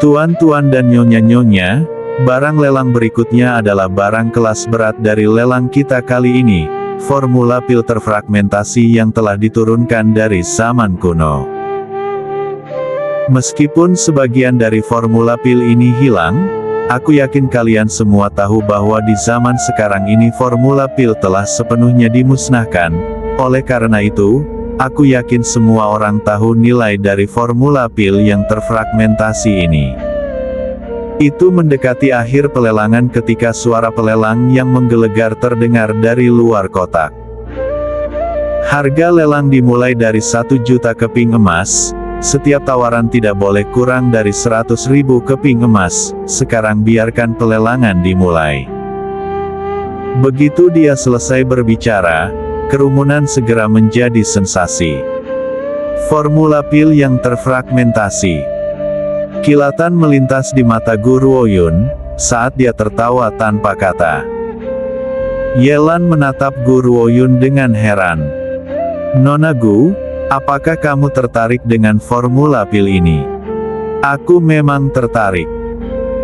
Tuan-tuan dan nyonya-nyonya, barang lelang berikutnya adalah barang kelas berat dari lelang kita kali ini, formula pil terfragmentasi yang telah diturunkan dari zaman kuno. Meskipun sebagian dari formula pil ini hilang, aku yakin kalian semua tahu bahwa di zaman sekarang ini formula pil telah sepenuhnya dimusnahkan. Oleh karena itu, aku yakin semua orang tahu nilai dari formula pil yang terfragmentasi ini. Itu mendekati akhir pelelangan ketika suara pelelang yang menggelegar terdengar dari luar kotak. Harga lelang dimulai dari 1 juta keping emas. Setiap tawaran tidak boleh kurang dari 100.000 keping emas. Sekarang biarkan pelelangan dimulai. Begitu dia selesai berbicara, kerumunan segera menjadi sensasi. Formula pil yang terfragmentasi. Kilatan melintas di mata Guru Oyun, saat dia tertawa tanpa kata. Yelan menatap Guru Oyun dengan heran. Nona Gu, apakah kamu tertarik dengan formula pil ini? Aku memang tertarik.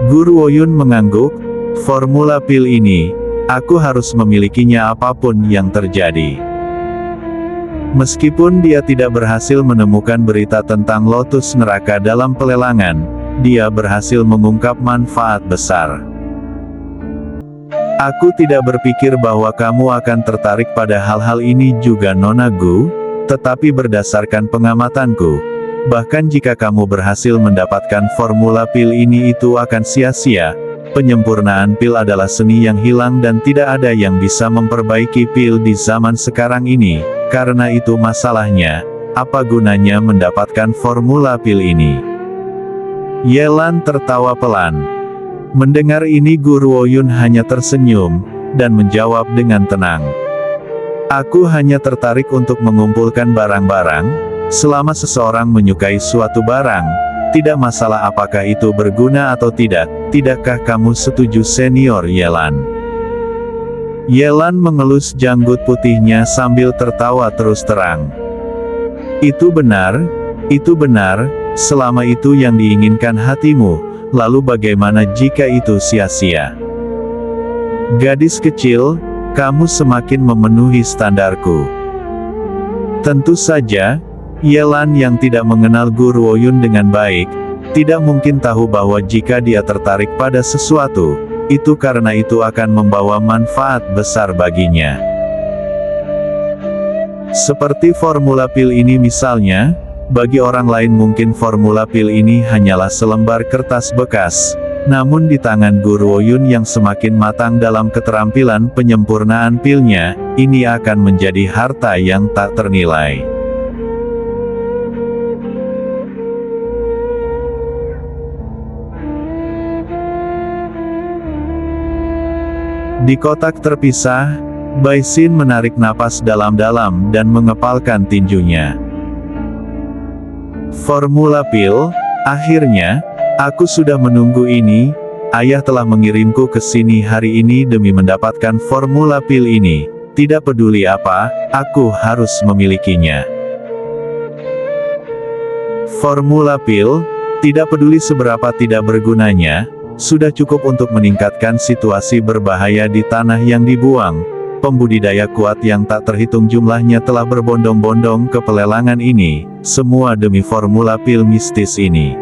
Guru Oyun mengangguk, formula pil ini, aku harus memilikinya apapun yang terjadi. Meskipun dia tidak berhasil menemukan berita tentang lotus neraka dalam pelelangan, dia berhasil mengungkap manfaat besar. Aku tidak berpikir bahwa kamu akan tertarik pada hal-hal ini juga Nona Gu, tetapi berdasarkan pengamatanku, bahkan jika kamu berhasil mendapatkan formula pil ini itu akan sia-sia. Penyempurnaan pil adalah seni yang hilang dan tidak ada yang bisa memperbaiki pil di zaman sekarang ini. Karena itu masalahnya, apa gunanya mendapatkan formula pil ini? Yelan tertawa pelan. Mendengar ini Guru Oyun hanya tersenyum, dan menjawab dengan tenang. Aku hanya tertarik untuk mengumpulkan barang-barang. Selama seseorang menyukai suatu barang, tidak masalah apakah itu berguna atau tidak. Tidakkah kamu setuju Senior Yelan? Yelan mengelus janggut putihnya sambil tertawa terus terang. Itu benar, selama itu yang diinginkan hatimu, lalu bagaimana jika itu sia-sia? Gadis kecil, kamu semakin memenuhi standarku. Tentu saja, Yelan yang tidak mengenal Guru Oyun dengan baik, tidak mungkin tahu bahwa jika dia tertarik pada sesuatu, itu karena itu akan membawa manfaat besar baginya. Seperti formula pil ini misalnya, bagi orang lain mungkin formula pil ini hanyalah selembar kertas bekas, namun di tangan Guru Oyun yang semakin matang dalam keterampilan penyempurnaan pilnya, ini akan menjadi harta yang tak ternilai. Di kotak terpisah, Baisin menarik napas dalam-dalam dan mengepalkan tinjunya. Formula pil, akhirnya, aku sudah menunggu ini. Ayah telah mengirimku ke sini hari ini demi mendapatkan formula pil ini. Tidak peduli apa, aku harus memilikinya. Formula pil, tidak peduli seberapa tidak bergunanya, sudah cukup untuk meningkatkan situasi berbahaya di tanah yang dibuang. Pembudidaya kuat yang tak terhitung jumlahnya telah berbondong-bondong ke pelelangan ini, semua demi formula pil mistis ini.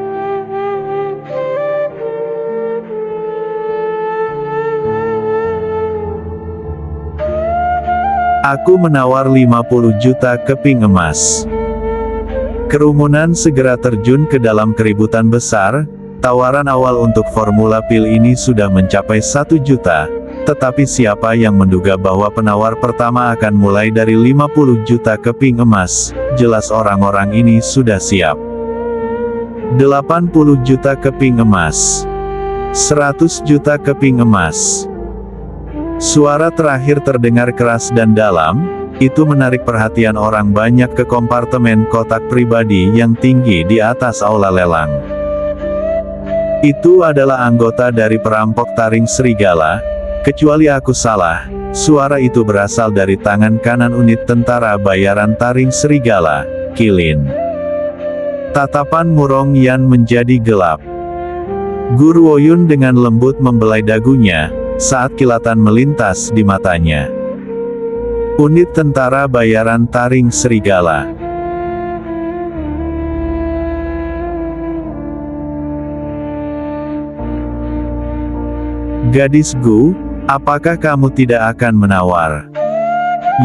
Aku menawar 50 juta keping emas. Kerumunan segera terjun ke dalam keributan besar. Tawaran awal untuk formula pil ini sudah mencapai 1 juta, tetapi siapa yang menduga bahwa penawar pertama akan mulai dari 50 juta keping emas, jelas orang-orang ini sudah siap. 80 juta keping emas. 100 juta keping emas. Suara terakhir terdengar keras dan dalam, itu menarik perhatian orang banyak ke kompartemen kotak pribadi yang tinggi di atas aula lelang. Itu adalah anggota dari perampok taring serigala. Kecuali aku salah, suara itu berasal dari tangan kanan unit tentara bayaran taring serigala, Kilin. Tatapan Murong Yan menjadi gelap. Guru Woyun dengan lembut membelai dagunya, saat kilatan melintas di matanya. Unit Tentara Bayaran Taring Serigala. Gadis Gu, apakah kamu tidak akan menawar?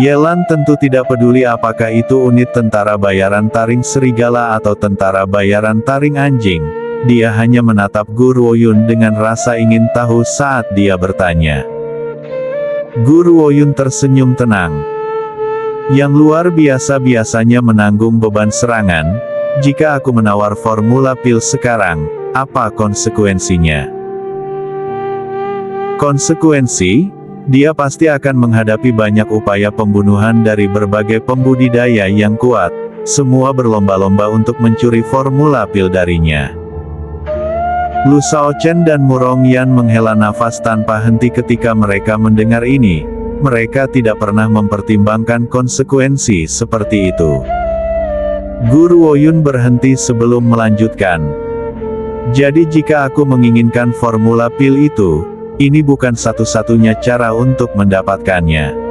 Yelan tentu tidak peduli apakah itu unit tentara bayaran taring serigala atau tentara bayaran taring anjing. Dia hanya menatap Guru Woyun dengan rasa ingin tahu saat dia bertanya. Guru Woyun tersenyum tenang. Yang luar biasa biasanya menanggung beban serangan. Jika aku menawar formula pil sekarang, apa konsekuensinya? Konsekuensi, dia pasti akan menghadapi banyak upaya pembunuhan dari berbagai pembudidaya yang kuat, semua berlomba-lomba untuk mencuri formula pil darinya. Lu Shaochen dan Murong Yan menghela nafas tanpa henti ketika mereka mendengar ini. Mereka tidak pernah mempertimbangkan konsekuensi seperti itu. Guru Woyun berhenti sebelum melanjutkan. Jadi jika aku menginginkan formula pil itu, ini bukan satu-satunya cara untuk mendapatkannya.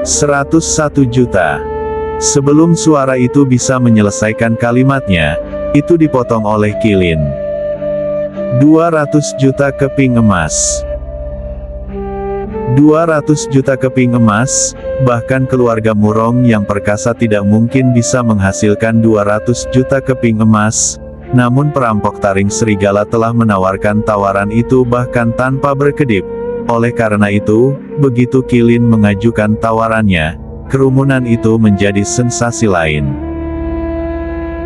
$101 juta. Sebelum suara itu bisa menyelesaikan kalimatnya, itu dipotong oleh Qilin. 200 juta keping emas. 200 juta keping emas, bahkan keluarga Murong yang perkasa tidak mungkin bisa menghasilkan 200 juta keping emas. Namun perampok taring serigala telah menawarkan tawaran itu bahkan tanpa berkedip. Oleh karena itu, begitu Qilin mengajukan tawarannya, kerumunan itu menjadi sensasi lain.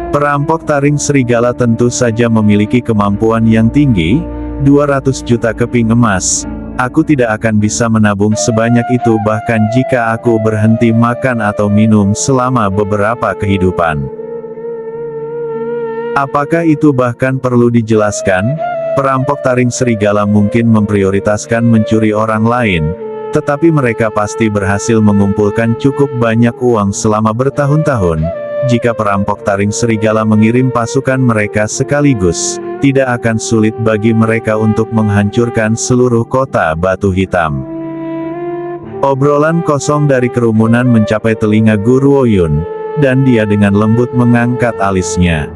Perampok taring serigala tentu saja memiliki kemampuan yang tinggi. 200 juta keping emas. Aku tidak akan bisa menabung sebanyak itu bahkan jika aku berhenti makan atau minum selama beberapa kehidupan. Apakah itu bahkan perlu dijelaskan? Perampok taring serigala mungkin memprioritaskan mencuri orang lain, tetapi mereka pasti berhasil mengumpulkan cukup banyak uang selama bertahun-tahun. Jika perampok taring serigala mengirim pasukan mereka sekaligus, tidak akan sulit bagi mereka untuk menghancurkan seluruh kota Batu Hitam. Obrolan kosong dari kerumunan mencapai telinga Guru Woyun, dan dia dengan lembut mengangkat alisnya.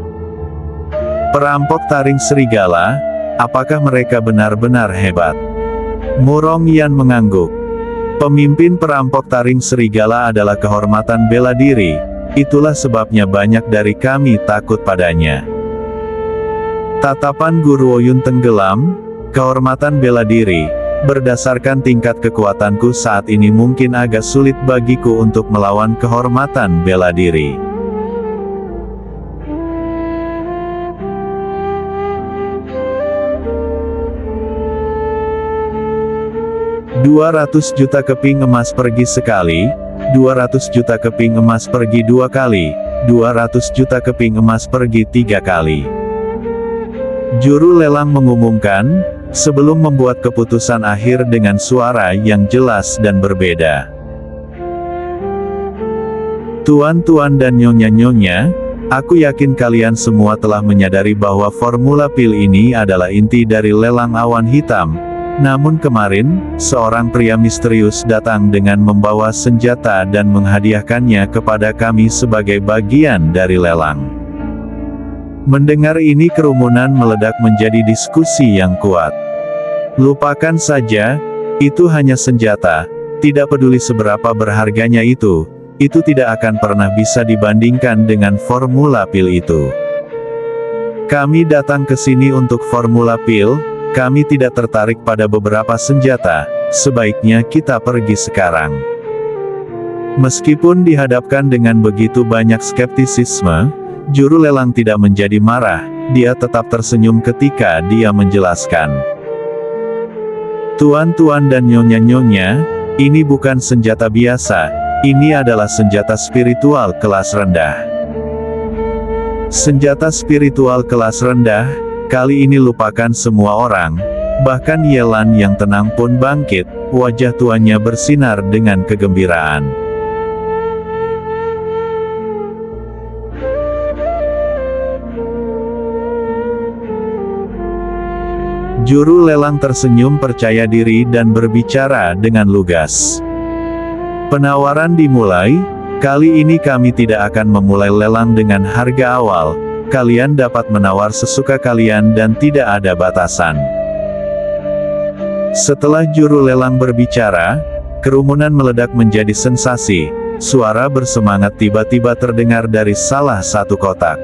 Perampok taring serigala, apakah mereka benar-benar hebat? Murong Yan mengangguk. Pemimpin perampok taring serigala adalah kehormatan bela diri, itulah sebabnya banyak dari kami takut padanya. Tatapan Guru Woyun tenggelam. Kehormatan bela diri. Berdasarkan tingkat kekuatanku saat ini mungkin agak sulit bagiku untuk melawan kehormatan bela diri. $200 juta keping emas pergi sekali, 200 juta keping emas pergi 2 kali, 200 juta keping emas pergi 3 kali. Juru lelang mengumumkan, sebelum membuat keputusan akhir dengan suara yang jelas dan berbeda. Tuan-tuan dan nyonya-nyonya, aku yakin kalian semua telah menyadari bahwa formula pil ini adalah inti dari lelang awan hitam. Namun kemarin, seorang pria misterius datang dengan membawa senjata dan menghadiahkannya kepada kami sebagai bagian dari lelang. Mendengar ini kerumunan meledak menjadi diskusi yang kuat. Lupakan saja, itu hanya senjata, tidak peduli seberapa berharganya itu tidak akan pernah bisa dibandingkan dengan formula pil itu. Kami datang ke sini untuk formula pil, kami tidak tertarik pada beberapa senjata, sebaiknya kita pergi sekarang. Meskipun dihadapkan dengan begitu banyak skeptisisme, juru lelang tidak menjadi marah, dia tetap tersenyum ketika dia menjelaskan. Tuan-tuan dan nyonya-nyonya, ini bukan senjata biasa, ini adalah senjata spiritual kelas rendah. Senjata spiritual kelas rendah, kali ini lupakan semua orang, Bahkan Yelan yang tenang pun bangkit, wajah tuanya bersinar dengan kegembiraan. Juru lelang tersenyum percaya diri dan berbicara dengan lugas. Penawaran dimulai. Kali ini kami tidak akan memulai lelang dengan harga awal. Kalian dapat menawar sesuka kalian dan tidak ada batasan. Setelah juru lelang berbicara, kerumunan meledak menjadi sensasi. Suara bersemangat tiba-tiba terdengar dari salah satu kotak.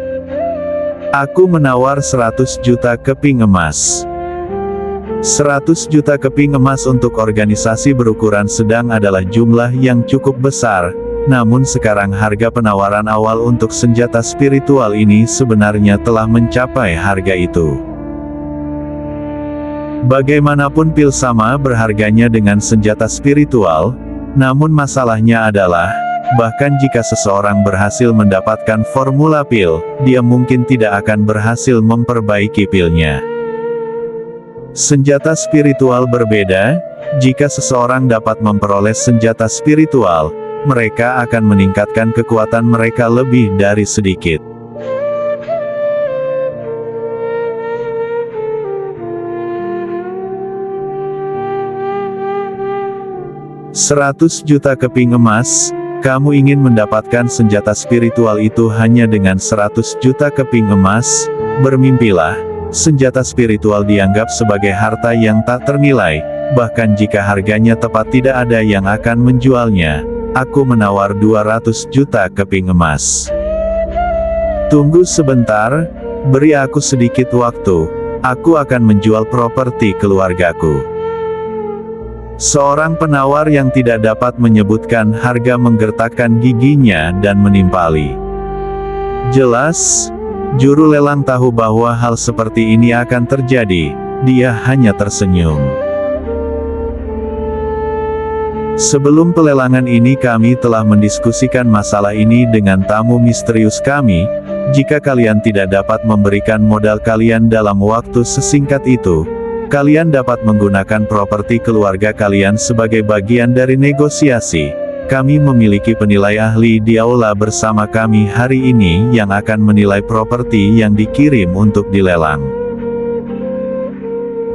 Aku menawar 100 juta keping emas. 100 juta keping emas untuk organisasi berukuran sedang adalah jumlah yang cukup besar. Namun sekarang harga penawaran awal untuk senjata spiritual ini sebenarnya telah mencapai harga itu. Bagaimanapun pil sama berharganya dengan senjata spiritual, namun masalahnya adalah, bahkan jika seseorang berhasil mendapatkan formula pil, dia mungkin tidak akan berhasil memperbaiki pilnya. Senjata spiritual berbeda. Jika seseorang dapat memperoleh senjata spiritual, mereka akan meningkatkan kekuatan mereka lebih dari sedikit. "100 juta keping emas, kamu ingin mendapatkan senjata spiritual itu hanya dengan 100 juta keping emas? Bermimpilah, senjata spiritual dianggap sebagai harta yang tak ternilai, bahkan jika harganya tepat tidak ada yang akan menjualnya. Aku menawar 200 juta keping emas. Tunggu sebentar, beri aku sedikit waktu, aku akan menjual properti keluargaku." Seorang penawar yang tidak dapat menyebutkan harga menggertakkan giginya dan menimpali. Jelas, juru lelang tahu bahwa hal seperti ini akan terjadi, dia hanya tersenyum. Sebelum pelelangan ini kami telah mendiskusikan masalah ini dengan tamu misterius kami. Jika kalian tidak dapat memberikan modal kalian dalam waktu sesingkat itu, kalian dapat menggunakan properti keluarga kalian sebagai bagian dari negosiasi. Kami memiliki penilai ahli di aula bersama kami hari ini yang akan menilai properti yang dikirim untuk dilelang.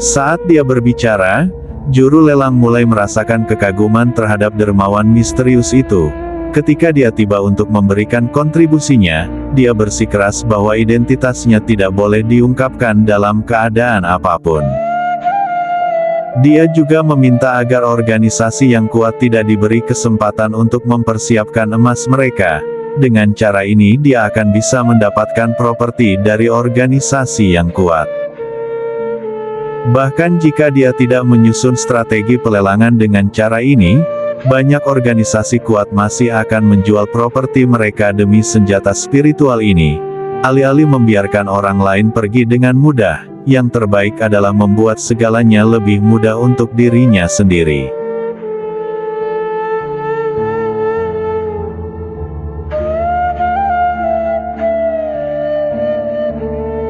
Saat dia berbicara, juru lelang mulai merasakan kekaguman terhadap dermawan misterius itu. Ketika dia tiba untuk memberikan kontribusinya, dia bersikeras bahwa identitasnya tidak boleh diungkapkan dalam keadaan apapun. Dia juga meminta agar organisasi yang kuat tidak diberi kesempatan untuk mempersiapkan emas mereka. Dengan cara ini dia akan bisa mendapatkan properti dari organisasi yang kuat. Bahkan jika dia tidak menyusun strategi pelelangan dengan cara ini, banyak organisasi kuat masih akan menjual properti mereka demi senjata spiritual ini. Alih-alih membiarkan orang lain pergi dengan mudah, yang terbaik adalah membuat segalanya lebih mudah untuk dirinya sendiri.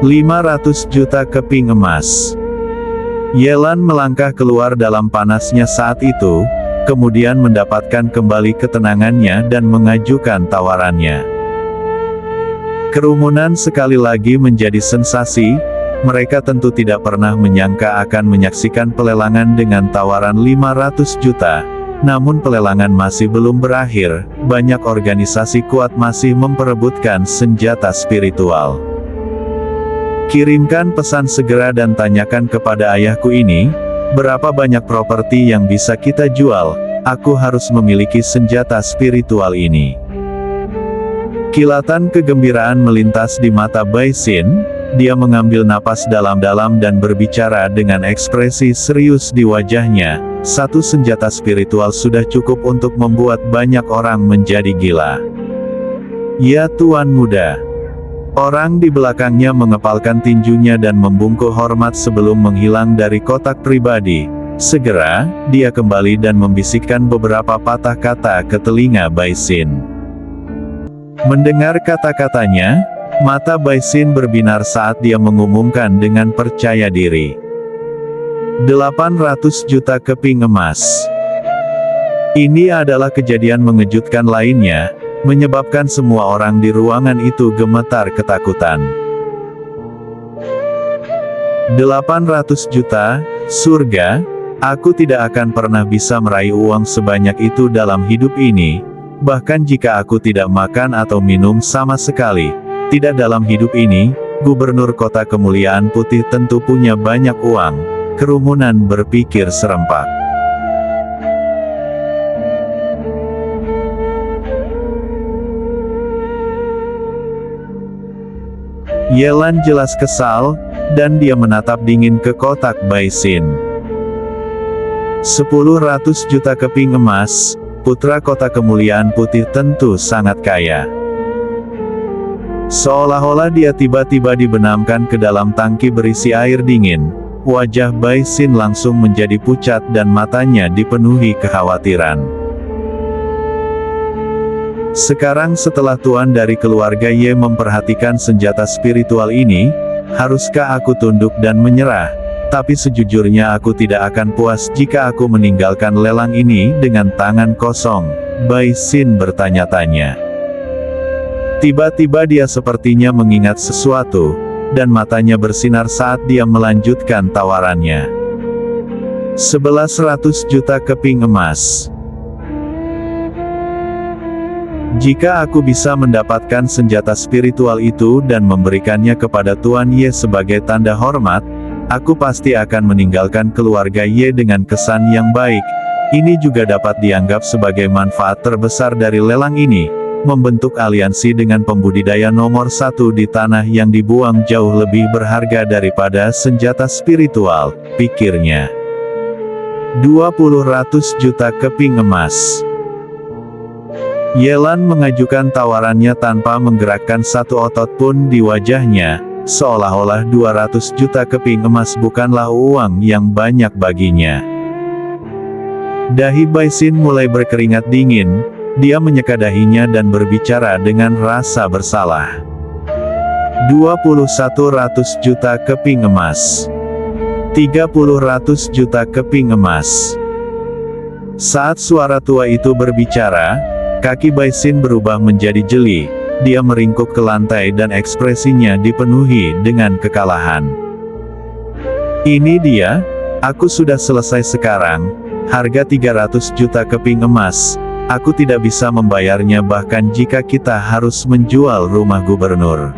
"500 juta keping emas." Yelan melangkah keluar dalam panasnya saat itu, kemudian mendapatkan kembali ketenangannya dan mengajukan tawarannya. Kerumunan sekali lagi menjadi sensasi. Mereka tentu tidak pernah menyangka akan menyaksikan pelelangan dengan tawaran 500 juta. Namun pelelangan masih belum berakhir, banyak organisasi kuat masih memperebutkan senjata spiritual. Kirimkan pesan segera dan tanyakan kepada ayahku ini, berapa banyak properti yang bisa kita jual. Aku harus memiliki senjata spiritual ini. Kilatan kegembiraan melintas di mata Baisin. Dia mengambil napas dalam-dalam dan berbicara dengan ekspresi serius di wajahnya. Satu senjata spiritual sudah cukup untuk membuat banyak orang menjadi gila. "Ya Tuan Muda." Orang di belakangnya mengepalkan tinjunya dan membungkuk hormat sebelum menghilang dari kotak pribadi. Segera, dia kembali dan membisikkan beberapa patah kata ke telinga Baisin. Mendengar kata-katanya, mata Baisin berbinar saat dia mengumumkan dengan percaya diri. 800 juta keping emas. Ini adalah kejadian mengejutkan lainnya, menyebabkan semua orang di ruangan itu gemetar ketakutan. 800 juta, surga, aku tidak akan pernah bisa meraih uang sebanyak itu dalam hidup ini, bahkan jika aku tidak makan atau minum sama sekali. Tidak dalam hidup ini, Gubernur Kota Kemuliaan Putih tentu punya banyak uang. Kerumunan berpikir serempak. Yelan jelas kesal, dan dia menatap dingin ke kotak Baisin. 100 juta keping emas, putra Kota Kemuliaan Putih tentu sangat kaya. Seolah-olah dia tiba-tiba dibenamkan ke dalam tangki berisi air dingin, wajah Baisin langsung menjadi pucat dan matanya dipenuhi kekhawatiran. Sekarang setelah tuan dari keluarga Ye memperhatikan senjata spiritual ini, haruskah aku tunduk dan menyerah? Tapi sejujurnya aku tidak akan puas jika aku meninggalkan lelang ini dengan tangan kosong, Baisin bertanya-tanya. Tiba-tiba dia sepertinya mengingat sesuatu, dan matanya bersinar saat dia melanjutkan tawarannya. 100 juta keping emas. Jika aku bisa mendapatkan senjata spiritual itu dan memberikannya kepada Tuan Ye sebagai tanda hormat, aku pasti akan meninggalkan keluarga Ye dengan kesan yang baik. Ini juga dapat dianggap sebagai manfaat terbesar dari lelang ini, membentuk aliansi dengan pembudidaya nomor 1 di tanah yang dibuang jauh lebih berharga daripada senjata spiritual, pikirnya. 200 juta keping emas. Yelan mengajukan tawarannya tanpa menggerakkan satu otot pun di wajahnya, seolah-olah 200 juta keping emas bukanlah uang yang banyak baginya. Dahi Baisin mulai berkeringat dingin, dia menyeka dahinya dan berbicara dengan rasa bersalah. 200 juta keping emas. 300 juta keping emas. Saat suara tua itu berbicara, kaki Baisin berubah menjadi jeli, dia meringkuk ke lantai dan ekspresinya dipenuhi dengan kekalahan. Ini dia, aku sudah selesai sekarang, harga 300 juta keping emas, aku tidak bisa membayarnya bahkan jika kita harus menjual rumah gubernur.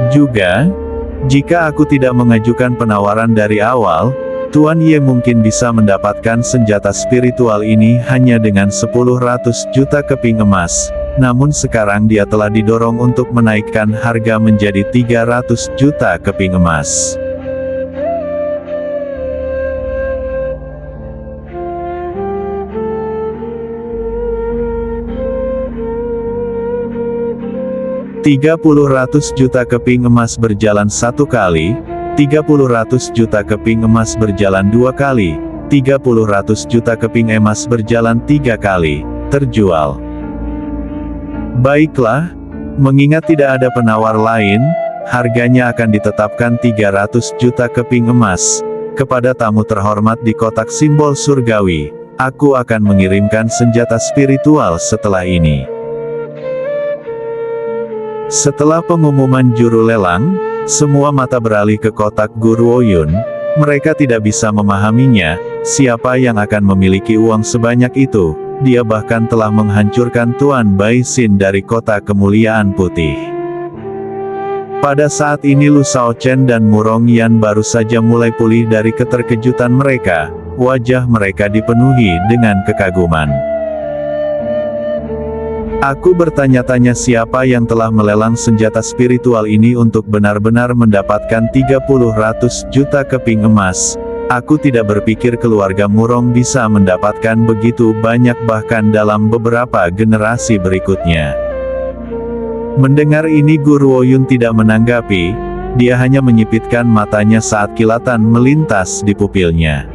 Juga, jika aku tidak mengajukan penawaran dari awal, Tuan Ye mungkin bisa mendapatkan senjata spiritual ini hanya dengan 100 juta keping emas, namun sekarang dia telah didorong untuk menaikkan harga menjadi 300 juta keping emas. $30 juta keping emas berjalan 1 kali, 30 juta keping emas berjalan 2 kali, 30 juta keping emas berjalan 3 kali, terjual. Baiklah, mengingat tidak ada penawar lain, harganya akan ditetapkan 300 juta keping emas. Kepada tamu terhormat di kotak simbol surgawi, aku akan mengirimkan senjata spiritual setelah ini. Setelah pengumuman juru lelang, semua mata beralih ke kotak Guru Oyun. Mereka tidak bisa memahaminya, siapa yang akan memiliki uang sebanyak itu. Dia bahkan telah menghancurkan Tuan Baisin dari Kota Kemuliaan Putih. Pada saat ini Lu Shaochen dan Murong Yan baru saja mulai pulih dari keterkejutan mereka, wajah mereka dipenuhi dengan kekaguman. Aku bertanya-tanya siapa yang telah melelang senjata spiritual ini untuk benar-benar mendapatkan 300 juta keping emas. Aku tidak berpikir keluarga Murong bisa mendapatkan begitu banyak bahkan dalam beberapa generasi berikutnya. Mendengar ini Guru Oyun tidak menanggapi, dia hanya menyipitkan matanya saat kilatan melintas di pupilnya.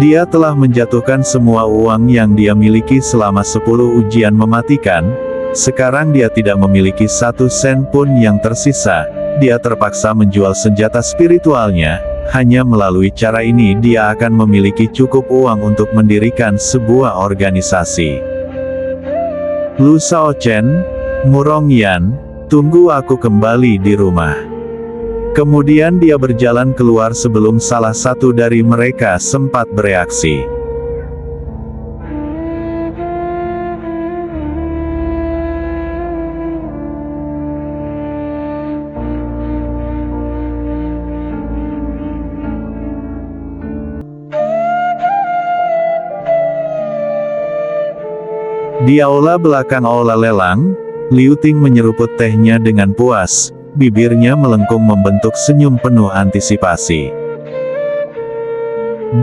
Dia telah menjatuhkan semua uang yang dia miliki selama 10 ujian mematikan, sekarang dia tidak memiliki 1 sen pun yang tersisa, dia terpaksa menjual senjata spiritualnya. Hanya melalui cara ini dia akan memiliki cukup uang untuk mendirikan sebuah organisasi. Lu Shaochen, Murong Yan, tunggu aku kembali di rumah. Kemudian dia berjalan keluar sebelum salah satu dari mereka sempat bereaksi. Di aula belakang aula lelang, Liu Ting menyeruput tehnya dengan puas, bibirnya melengkung membentuk senyum penuh antisipasi.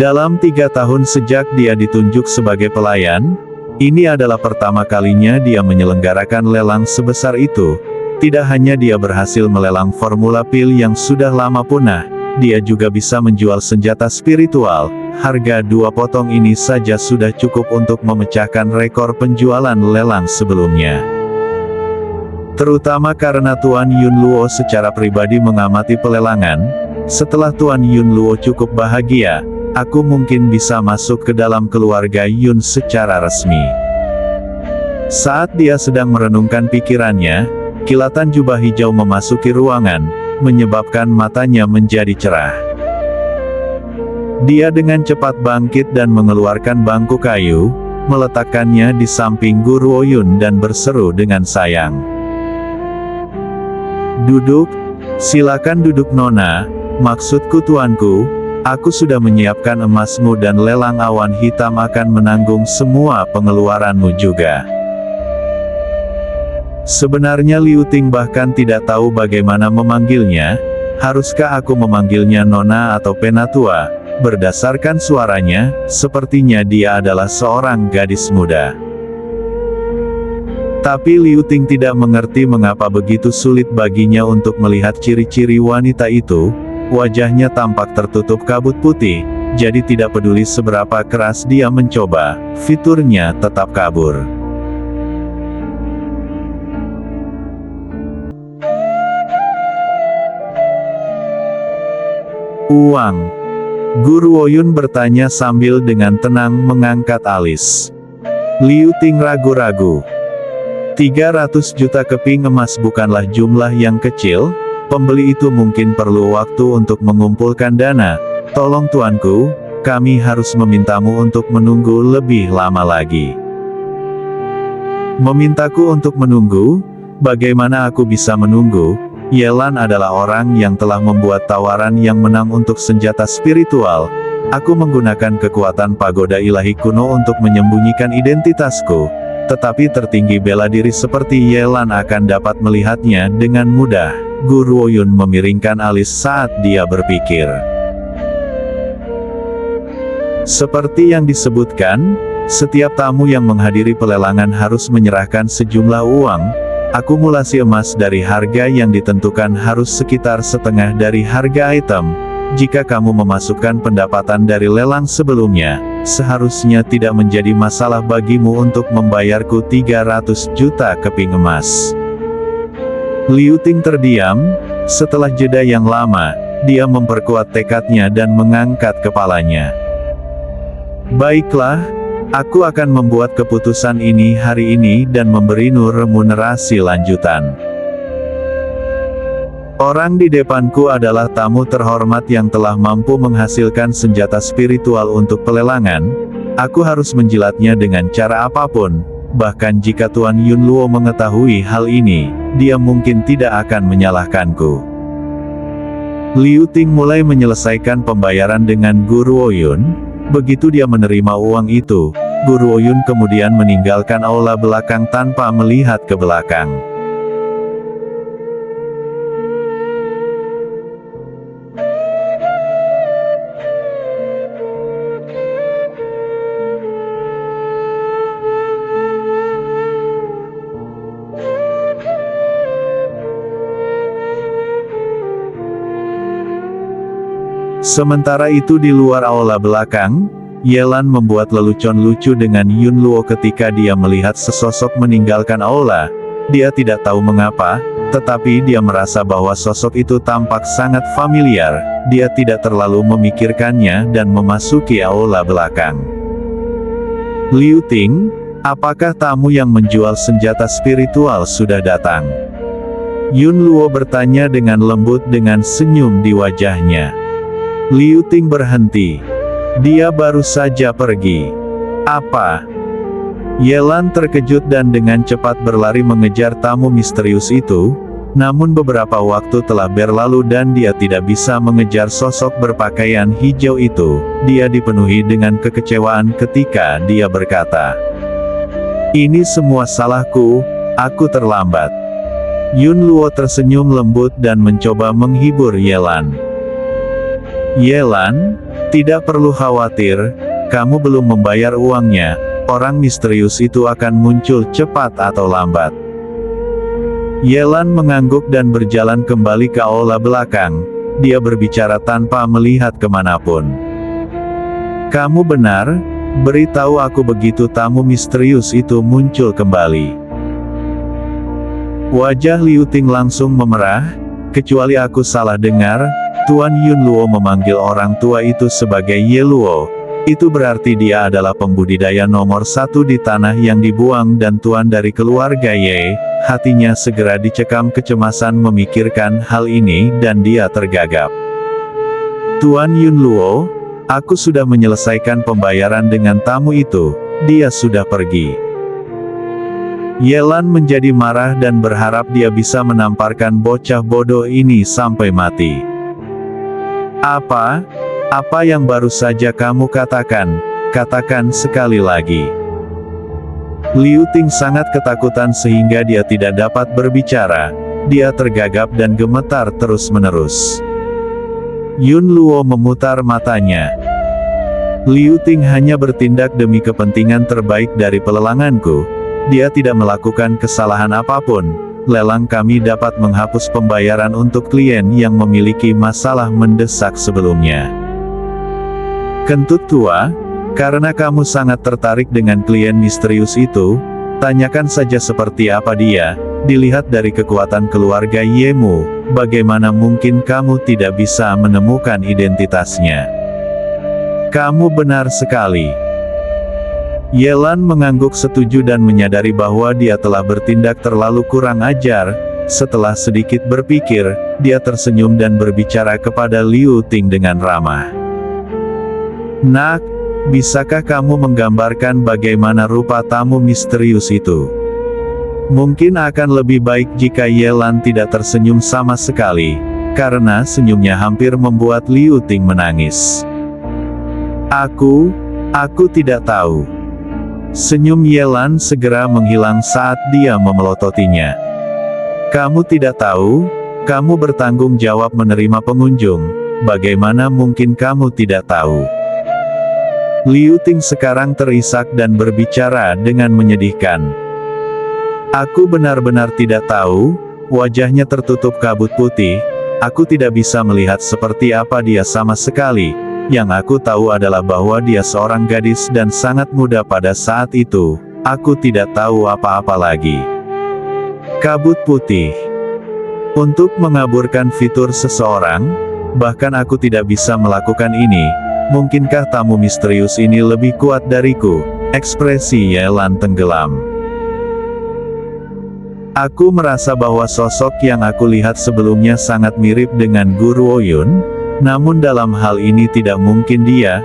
Dalam 3 tahun sejak dia ditunjuk sebagai pelayan, ini adalah pertama kalinya dia menyelenggarakan lelang sebesar itu. Tidak hanya dia berhasil melelang formula pil yang sudah lama punah, dia juga bisa menjual senjata spiritual. Harga 2 potong ini saja sudah cukup untuk memecahkan rekor penjualan lelang sebelumnya. Terutama karena Tuan Yun Luo secara pribadi mengamati pelelangan. Setelah Tuan Yun Luo cukup bahagia, aku mungkin bisa masuk ke dalam keluarga Yun secara resmi. Saat dia sedang merenungkan pikirannya, kilatan jubah hijau memasuki ruangan, menyebabkan matanya menjadi cerah. Dia dengan cepat bangkit dan mengeluarkan bangku kayu, meletakkannya di samping Guru Oyun dan berseru dengan sayang. "Duduk, silakan duduk Nona, maksudku tuanku, aku sudah menyiapkan emasmu dan lelang awan hitam akan menanggung semua pengeluaranmu juga." Sebenarnya Liu Ting bahkan tidak tahu bagaimana memanggilnya. Haruskah aku memanggilnya Nona atau Penatua? Berdasarkan suaranya, sepertinya dia adalah seorang gadis muda. Tapi Liu Ting tidak mengerti mengapa begitu sulit baginya untuk melihat ciri-ciri wanita itu. Wajahnya tampak tertutup kabut putih, jadi tidak peduli seberapa keras dia mencoba, fiturnya tetap kabur. "Uang?" Guru Oyun bertanya sambil dengan tenang mengangkat alis. Liu Ting ragu-ragu. 300 juta keping emas bukanlah jumlah yang kecil, pembeli itu mungkin perlu waktu untuk mengumpulkan dana. Tolong tuanku, kami harus memintamu untuk menunggu lebih lama lagi. Memintaku untuk menunggu? Bagaimana aku bisa menunggu? Yelan adalah orang yang telah membuat tawaran yang menang untuk senjata spiritual. Aku menggunakan kekuatan pagoda ilahi kuno untuk menyembunyikan identitasku. Tetapi tertinggi bela diri seperti Yelan akan dapat melihatnya dengan mudah. Guru Oyun memiringkan alis saat dia berpikir. Seperti yang disebutkan, setiap tamu yang menghadiri pelelangan harus menyerahkan sejumlah uang. Akumulasi emas dari harga yang ditentukan harus sekitar setengah dari harga item. Jika kamu memasukkan pendapatan dari lelang sebelumnya, seharusnya tidak menjadi masalah bagimu untuk membayarku 300 juta keping emas. Liu Ting terdiam. Setelah jeda yang lama, dia memperkuat tekadnya dan mengangkat kepalanya. "Baiklah, aku akan membuat keputusan ini hari ini dan memberimu remunerasi lanjutan. Orang di depanku adalah tamu terhormat yang telah mampu menghasilkan senjata spiritual untuk pelelangan. Aku harus menjilatnya dengan cara apapun. Bahkan jika Tuan Yun Luo mengetahui hal ini, dia mungkin tidak akan menyalahkanku." Liu Ting mulai menyelesaikan pembayaran dengan Guru Oyun. Begitu dia menerima uang itu, Guru Oyun kemudian meninggalkan aula belakang tanpa melihat ke belakang. Sementara itu di luar aula belakang, Yelan membuat lelucon lucu dengan Yun Luo ketika dia melihat sesosok meninggalkan aula. Dia tidak tahu mengapa, tetapi dia merasa bahwa sosok itu tampak sangat familiar. Dia tidak terlalu memikirkannya dan memasuki aula belakang. Liu Ting, apakah tamu yang menjual senjata spiritual sudah datang? Yun Luo bertanya dengan lembut dengan senyum di wajahnya. Liu Ting berhenti. Dia baru saja pergi. Apa? Yelan terkejut dan dengan cepat berlari mengejar tamu misterius itu, namun beberapa waktu telah berlalu dan dia tidak bisa mengejar sosok berpakaian hijau itu. Dia dipenuhi dengan kekecewaan ketika dia berkata, "Ini semua salahku, aku terlambat." Yun Luo tersenyum lembut dan mencoba menghibur Yelan. "Yelan, tidak perlu khawatir, kamu belum membayar uangnya, orang misterius itu akan muncul cepat atau lambat." Yelan mengangguk dan berjalan kembali ke aula belakang. Dia berbicara tanpa melihat kemanapun. "Kamu benar, beritahu aku begitu tamu misterius itu muncul kembali." Wajah Liu Ting langsung memerah. "Kecuali aku salah dengar, Tuan Yun Luo memanggil orang tua itu sebagai Ye Luo. Itu berarti dia adalah pembudidaya nomor 1 di tanah yang dibuang dan tuan dari keluarga Ye." Hatinya segera dicekam kecemasan memikirkan hal ini dan dia tergagap. "Tuan Yun Luo, aku sudah menyelesaikan pembayaran dengan tamu itu, dia sudah pergi." Yelan menjadi marah dan berharap dia bisa menamparkan bocah bodoh ini sampai mati. Apa? Apa yang baru saja kamu katakan? Katakan sekali lagi." Liu Ting sangat ketakutan sehingga dia tidak dapat berbicara. Dia tergagap dan gemetar terus-menerus. Yun Luo memutar matanya. "Liu Ting hanya bertindak demi kepentingan terbaik dari pelelanganku. Dia tidak melakukan kesalahan apapun. Lelang kami dapat menghapus pembayaran untuk klien yang memiliki masalah mendesak sebelumnya." "Kentut tua, karena kamu sangat tertarik dengan klien misterius itu, tanyakan saja seperti apa dia. Dilihat dari kekuatan keluarga Yemu, bagaimana mungkin kamu tidak bisa menemukan identitasnya?" "Kamu benar sekali." Yelan mengangguk setuju dan menyadari bahwa dia telah bertindak terlalu kurang ajar. Setelah sedikit berpikir, dia tersenyum dan berbicara kepada Liu Ting dengan ramah. "Nak, bisakah kamu menggambarkan bagaimana rupa tamu misterius itu?" Mungkin akan lebih baik jika Yelan tidak tersenyum sama sekali, karena senyumnya hampir membuat Liu Ting menangis. Aku tidak tahu." Senyum Yelan segera menghilang saat dia memelototinya. "Kamu tidak tahu? Kamu bertanggung jawab menerima pengunjung. Bagaimana mungkin kamu tidak tahu?" Liu Ting sekarang terisak dan berbicara dengan menyedihkan. "Aku benar-benar tidak tahu." Wajahnya tertutup kabut putih. "Aku tidak bisa melihat seperti apa dia sama sekali. Yang aku tahu adalah bahwa dia seorang gadis dan sangat muda pada saat itu. Aku tidak tahu apa-apa lagi." Kabut putih. "Untuk mengaburkan fitur seseorang, bahkan aku tidak bisa melakukan ini. Mungkinkah tamu misterius ini lebih kuat dariku?" Ekspresi Yelan tenggelam. "Aku merasa bahwa sosok yang aku lihat sebelumnya sangat mirip dengan Guru Oyun. Namun dalam hal ini tidak mungkin dia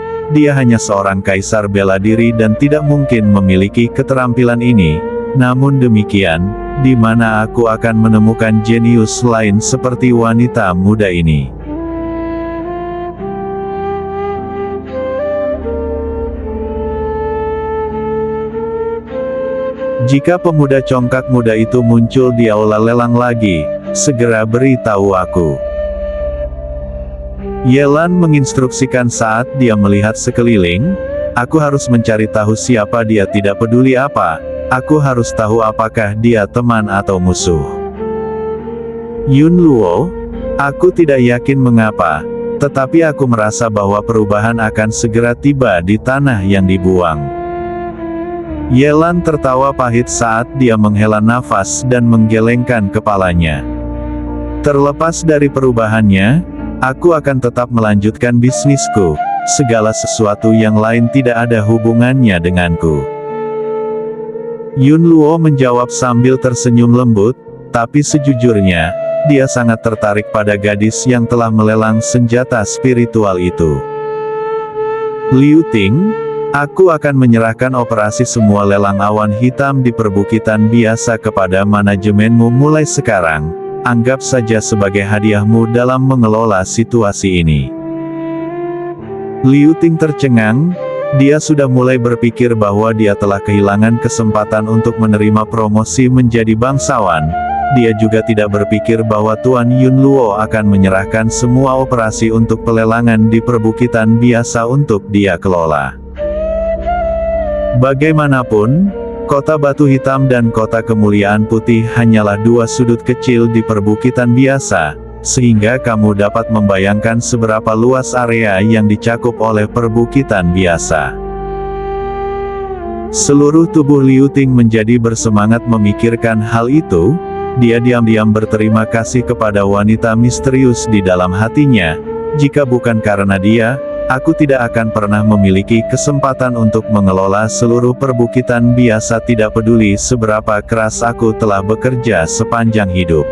hanya seorang kaisar bela diri dan tidak mungkin memiliki keterampilan ini. Namun demikian, di mana aku akan menemukan jenius lain seperti wanita muda ini?" "Jika pemuda congkak muda itu muncul di aula lelang lagi, segera beritahu aku." Yelan menginstruksikan saat dia melihat sekeliling. "Aku harus mencari tahu siapa dia, tidak peduli apa. Aku harus tahu apakah dia teman atau musuh." Yun Luo, "Aku tidak yakin mengapa, tetapi aku merasa bahwa perubahan akan segera tiba di tanah yang dibuang." Yelan tertawa pahit saat dia menghela nafas dan menggelengkan kepalanya. Terlepas dari perubahannya, aku akan tetap melanjutkan bisnisku. Segala sesuatu yang lain tidak ada hubungannya denganku. Yun Luo menjawab sambil tersenyum lembut, tapi sejujurnya, dia sangat tertarik pada gadis yang telah melelang senjata spiritual itu. Liu Ting, aku akan menyerahkan operasi semua lelang awan hitam di perbukitan biasa kepada manajemenmu mulai sekarang. Anggap saja sebagai hadiahmu dalam mengelola situasi ini. Liu Ting tercengang, dia sudah mulai berpikir bahwa dia telah kehilangan kesempatan untuk menerima promosi menjadi bangsawan. Dia juga tidak berpikir bahwa Tuan Yun Luo akan menyerahkan semua operasi untuk pelelangan di perbukitan biasa untuk dia kelola. Bagaimanapun, Kota Batu Hitam dan Kota Kemuliaan Putih hanyalah dua sudut kecil di perbukitan biasa, sehingga kamu dapat membayangkan seberapa luas area yang dicakup oleh perbukitan biasa. Seluruh tubuh Liu Ting menjadi bersemangat memikirkan hal itu. Dia diam-diam berterima kasih kepada wanita misterius di dalam hatinya. Jika bukan karena dia, aku tidak akan pernah memiliki kesempatan untuk mengelola seluruh perbukitan biasa, tidak peduli seberapa keras aku telah bekerja sepanjang hidup.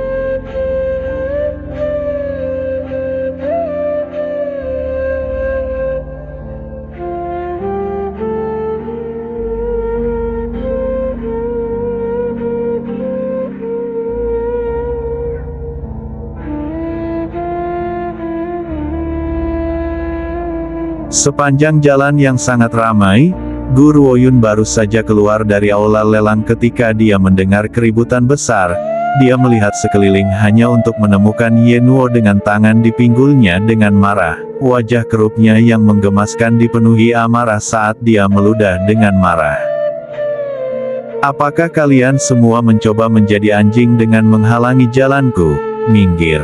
Sepanjang jalan yang sangat ramai, Gu Ruoyun baru saja keluar dari aula lelang ketika dia mendengar keributan besar. Dia melihat sekeliling hanya untuk menemukan Ye Nuo dengan tangan di pinggulnya dengan marah. Wajah kerupnya yang menggemaskan dipenuhi amarah saat dia meludah dengan marah. Apakah kalian semua mencoba menjadi anjing dengan menghalangi jalanku? Minggir!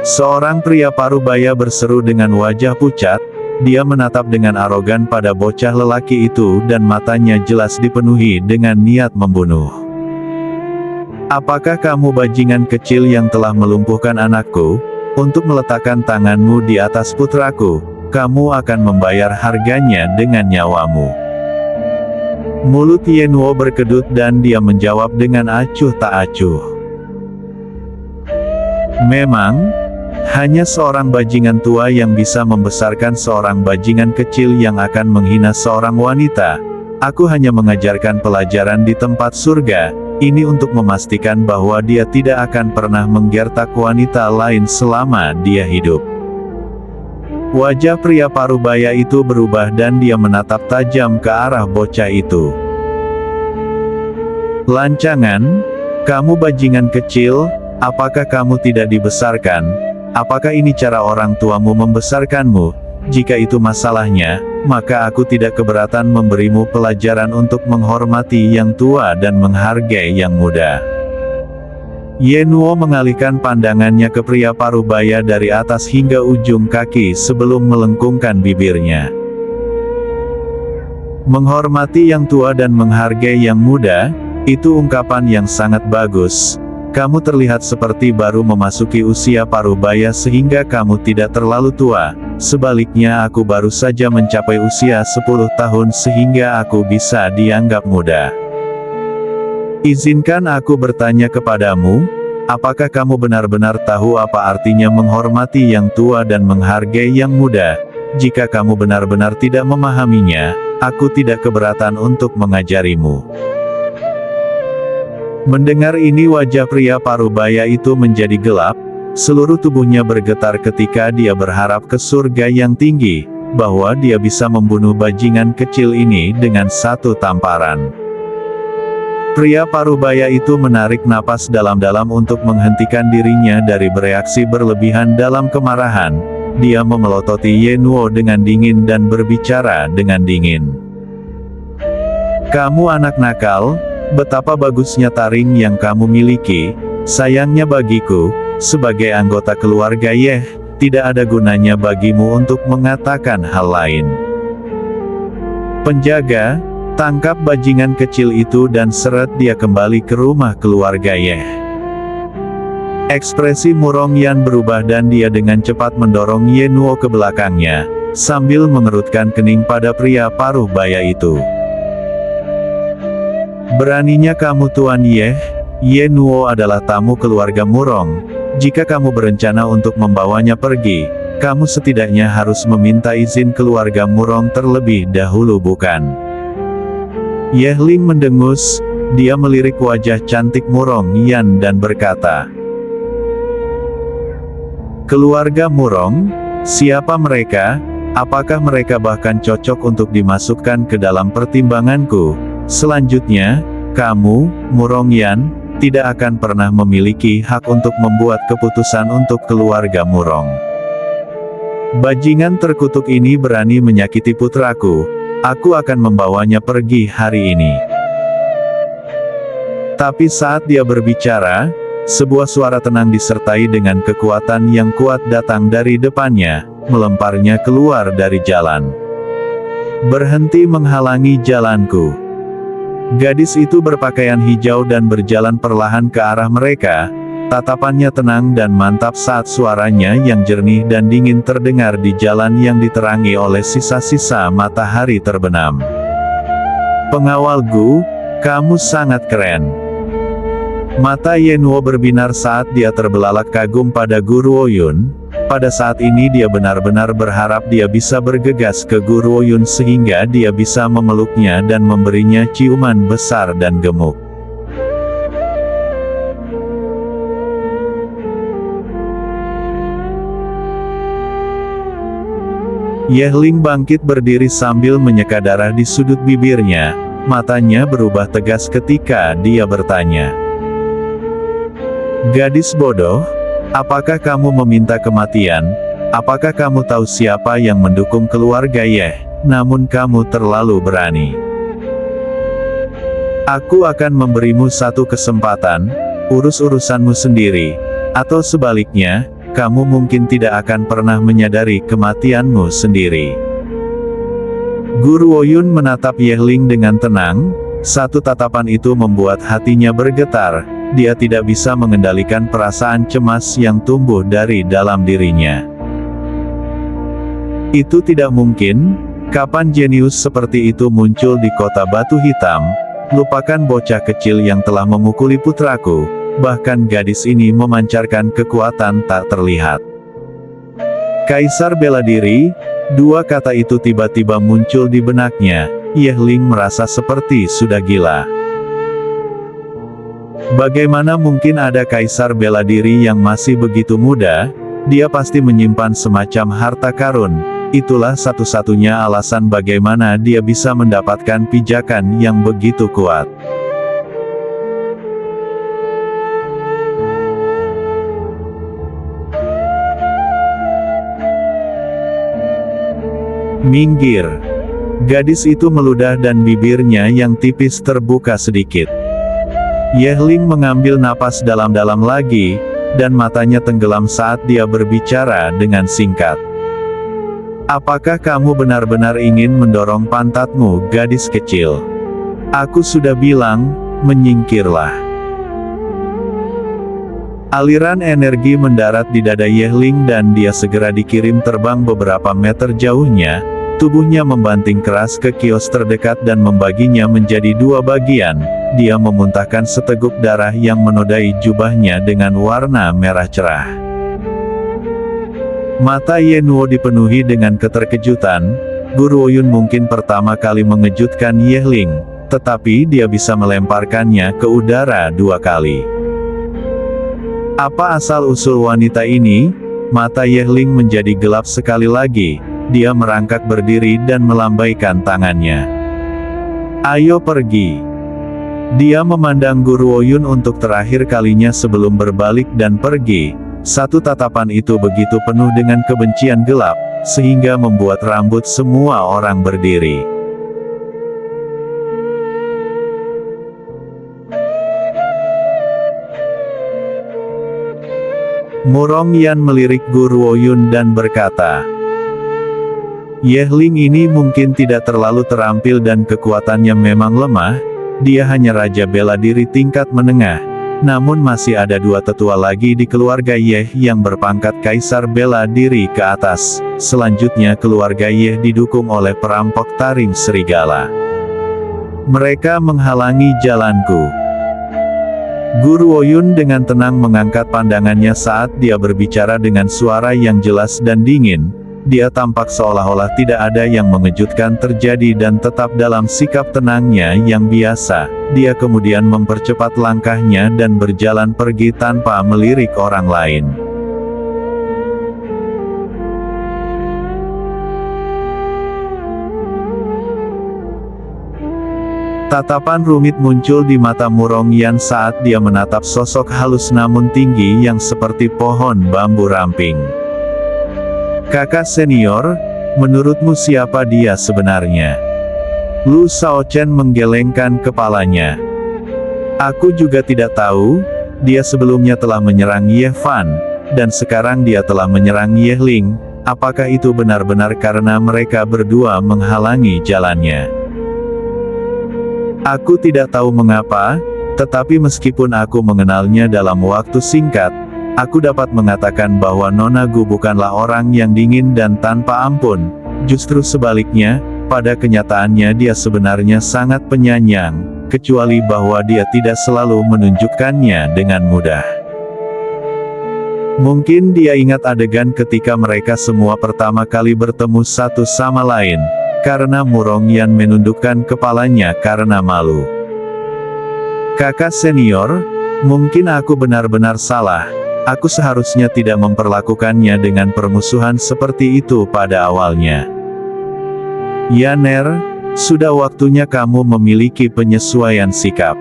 Seorang pria parubaya berseru dengan wajah pucat. Dia menatap dengan arogan pada bocah lelaki itu dan matanya jelas dipenuhi dengan niat membunuh. Apakah kamu bajingan kecil yang telah melumpuhkan anakku? Untuk meletakkan tanganmu di atas putraku, kamu akan membayar harganya dengan nyawamu. Mulut Ye Nuo berkedut dan dia menjawab dengan acuh tak acuh. Memang, hanya seorang bajingan tua yang bisa membesarkan seorang bajingan kecil yang akan menghina seorang wanita. Aku hanya mengajarkan pelajaran di tempat surga, ini untuk memastikan bahwa dia tidak akan pernah menggertak wanita lain selama dia hidup. Wajah pria parubaya itu berubah dan dia menatap tajam ke arah bocah itu. Lancangan, kamu bajingan kecil, apakah kamu tidak dibesarkan? Apakah ini cara orang tuamu membesarkanmu? Jika itu masalahnya, maka aku tidak keberatan memberimu pelajaran untuk menghormati yang tua dan menghargai yang muda. Ye Nuo mengalihkan pandangannya ke pria parubaya dari atas hingga ujung kaki sebelum melengkungkan bibirnya. Menghormati yang tua dan menghargai yang muda, itu ungkapan yang sangat bagus. Kamu terlihat seperti baru memasuki usia parubaya sehingga kamu tidak terlalu tua. Sebaliknya aku baru saja mencapai usia 10 tahun sehingga aku bisa dianggap muda. Izinkan aku bertanya kepadamu, apakah kamu benar-benar tahu apa artinya menghormati yang tua dan menghargai yang muda? Jika kamu benar-benar tidak memahaminya, aku tidak keberatan untuk mengajarimu. Mendengar ini wajah pria parubaya itu menjadi gelap, seluruh tubuhnya bergetar ketika dia berharap ke surga yang tinggi, bahwa dia bisa membunuh bajingan kecil ini dengan satu tamparan. Pria parubaya itu menarik napas dalam-dalam untuk menghentikan dirinya dari bereaksi berlebihan dalam kemarahan. Dia memelototi Ye Nuo dengan dingin dan berbicara dengan dingin. Kamu anak nakal. Betapa bagusnya taring yang kamu miliki. Sayangnya bagiku, sebagai anggota keluarga Ye, tidak ada gunanya bagimu untuk mengatakan hal lain. Penjaga, tangkap bajingan kecil itu dan seret dia kembali ke rumah keluarga Ye. Ekspresi Murong Yan berubah dan dia dengan cepat mendorong Ye Nuo ke belakangnya, sambil mengerutkan kening pada pria paruh baya itu. Beraninya kamu Tuan Ye, Ye Nuo adalah tamu keluarga Murong. Jika kamu berencana untuk membawanya pergi, kamu setidaknya harus meminta izin keluarga Murong terlebih dahulu bukan? Ye Ling mendengus, dia melirik wajah cantik Murong Yan dan berkata, "Keluarga Murong? Siapa mereka? Apakah mereka bahkan cocok untuk dimasukkan ke dalam pertimbanganku? Selanjutnya, kamu, Murong Yan, tidak akan pernah memiliki hak untuk membuat keputusan untuk keluarga Murong. Bajingan terkutuk ini berani menyakiti putraku, aku akan membawanya pergi hari ini." Tapi saat dia berbicara, sebuah suara tenang disertai dengan kekuatan yang kuat datang dari depannya, melemparnya keluar dari jalan. "Berhenti menghalangi jalanku." Gadis itu berpakaian hijau dan berjalan perlahan ke arah mereka, tatapannya tenang dan mantap saat suaranya yang jernih dan dingin terdengar di jalan yang diterangi oleh sisa-sisa matahari terbenam. "Pengawal Gu, kamu sangat keren." Mata Ye Nuo berbinar saat dia terbelalak kagum pada Gu Ruoyun. Pada saat ini dia benar-benar berharap dia bisa bergegas ke Gu Ruoyun sehingga dia bisa memeluknya dan memberinya ciuman besar dan gemuk. Ye Ling bangkit berdiri sambil menyeka darah di sudut bibirnya, matanya berubah tegas ketika dia bertanya, "Gadis bodoh, apakah kamu meminta kematian? Apakah kamu tahu siapa yang mendukung keluarga Ye? Namun kamu terlalu berani. Aku akan memberimu satu kesempatan, urus urusanmu sendiri, atau sebaliknya, kamu mungkin tidak akan pernah menyadari kematianmu sendiri." Gu Ruoyun menatap Ye Ling dengan tenang, satu tatapan itu membuat hatinya bergetar. Dia tidak bisa mengendalikan perasaan cemas yang tumbuh dari dalam dirinya. Itu tidak mungkin. Kapan jenius seperti itu muncul di kota batu hitam? Lupakan bocah kecil yang telah memukuli putraku. Bahkan gadis ini memancarkan kekuatan tak terlihat. Kaisar bela diri, dua kata itu tiba-tiba muncul di benaknya. Ye Ling merasa seperti sudah gila. Bagaimana mungkin ada kaisar bela diri yang masih begitu muda? Dia pasti menyimpan semacam harta karun. Itulah satu-satunya alasan bagaimana dia bisa mendapatkan pijakan yang begitu kuat. "Minggir!" Gadis itu meludah dan bibirnya yang tipis terbuka sedikit. Ye Ling mengambil napas dalam-dalam lagi, dan matanya tenggelam saat dia berbicara dengan singkat. "Apakah kamu benar-benar ingin mendorong pantatmu, gadis kecil? Aku sudah bilang, menyingkirlah." Aliran energi mendarat di dada Ye Ling dan dia segera dikirim terbang beberapa meter jauhnya. Tubuhnya membanting keras ke kios terdekat dan membaginya menjadi dua bagian. Dia memuntahkan seteguk darah yang menodai jubahnya dengan warna merah cerah. Mata Ye Nuo dipenuhi dengan keterkejutan. Gu Ruoyun mungkin pertama kali mengejutkan Ye Ling, tetapi dia bisa melemparkannya ke udara dua kali. Apa asal-usul wanita ini? Mata Ye Ling menjadi gelap sekali lagi. Dia merangkak berdiri dan melambaikan tangannya. "Ayo pergi." Dia memandang Gu Ruoyun untuk terakhir kalinya sebelum berbalik dan pergi. Satu tatapan itu begitu penuh dengan kebencian gelap, sehingga membuat rambut semua orang berdiri. Murong Yan melirik Gu Ruoyun dan berkata, "Ye Ling ini mungkin tidak terlalu terampil dan kekuatannya memang lemah, dia hanya raja bela diri tingkat menengah, Namun masih ada dua tetua lagi di keluarga Yeh yang berpangkat kaisar bela diri ke atas. Selanjutnya keluarga Yeh didukung oleh perampok taring serigala. Mereka menghalangi jalanku. Guru Woyun dengan tenang mengangkat pandangannya saat dia berbicara dengan suara yang jelas dan dingin. Dia tampak seolah-olah tidak ada yang mengejutkan terjadi dan tetap dalam sikap tenangnya yang biasa. Dia kemudian mempercepat langkahnya dan berjalan pergi tanpa melirik orang lain. Tatapan rumit muncul di mata Murong Yan saat dia menatap sosok halus namun tinggi yang seperti pohon bambu ramping. Kakak senior, menurutmu siapa dia sebenarnya? Lu Shaochen menggelengkan kepalanya. Aku juga tidak tahu, dia sebelumnya telah menyerang Ye Fan, dan sekarang dia telah menyerang Ye Ling. Apakah itu benar-benar karena mereka berdua menghalangi jalannya? Aku tidak tahu mengapa, tetapi meskipun aku mengenalnya dalam waktu singkat, aku dapat mengatakan bahwa Nona Gu bukanlah orang yang dingin dan tanpa ampun. Justru sebaliknya, pada kenyataannya dia sebenarnya sangat penyayang, kecuali bahwa dia tidak selalu menunjukkannya dengan mudah. Mungkin dia ingat adegan ketika mereka semua pertama kali bertemu satu sama lain. Karena Murong Yan menundukkan kepalanya karena malu. Kakak senior, mungkin aku benar-benar salah. Aku seharusnya tidak memperlakukannya dengan permusuhan seperti itu pada awalnya. Ya Ner, sudah waktunya kamu memiliki penyesuaian sikap.